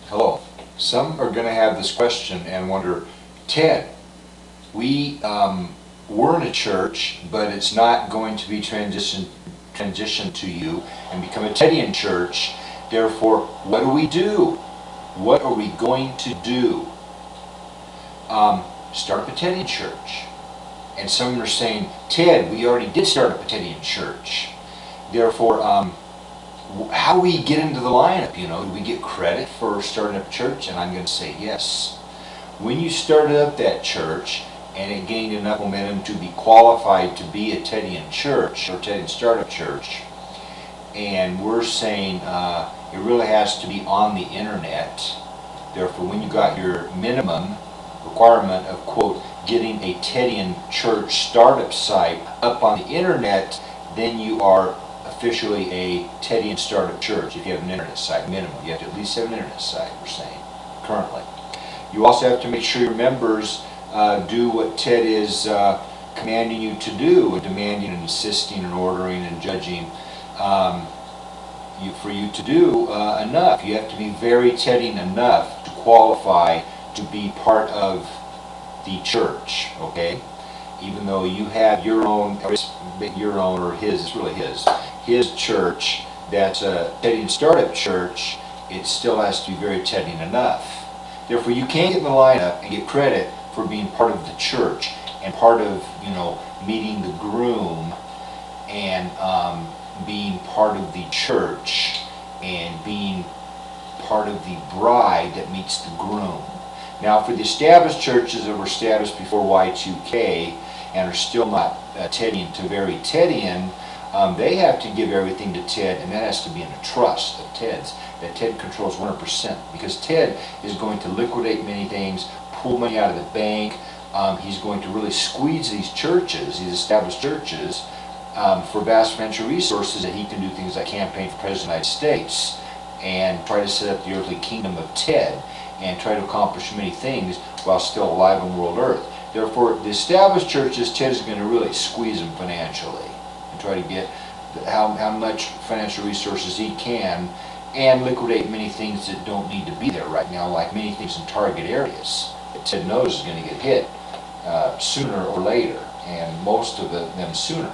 Hello. Some are going to have this question and wonder, Ted, we're in a church, but it's not going to be transitioned to you and become a Tedian church. Therefore, what do we do? What are we going to do? Start up a Tedian church. And some are saying, Ted, we already did start up a Tedian church. Therefore, how do we get into the lineup? Do we get credit for starting up a church? And I'm going to say yes. When you started up that church and it gained enough momentum to be qualified to be a Tedian church or Tedian startup church, and we're saying it really has to be on the internet. Therefore, when you got your minimum requirement of, quote, getting a Tedian church startup site up on the internet, then you are officially a Tedian startup church. If you have an internet site, minimum, you have to at least have an internet site, we're saying, currently. You also have to make sure your members do what Ted is commanding you to do, and demanding and insisting and ordering and judging for you to do enough. You have to be very Tedian enough to qualify to be part of the church, okay? Even though you have your own or his, it's really his church that's a Tedian startup church, it still has to be very Tedian enough. Therefore, you can't get in the lineup and get credit for being part of the church and part of, meeting the groom and being part of the church and being part of the bride that meets the groom. Now, for the established churches that were established before Y2K and are still not Tedian to very Tedian, they have to give everything to Ted, and that has to be in a trust of Ted's, that Ted controls 100%, because Ted is going to liquidate many things, pull money out of the bank. He's going to really squeeze these churches, these established churches, for vast financial resources that he can do things like campaign for President of the United States and try to set up the earthly kingdom of Ted and try to accomplish many things while still alive on world earth. Therefore, the established churches, Ted is going to really squeeze them financially and try to get how much financial resources he can and liquidate many things that don't need to be there right now, like many things in target areas that Ted knows is going to get hit sooner or later, and most of them sooner.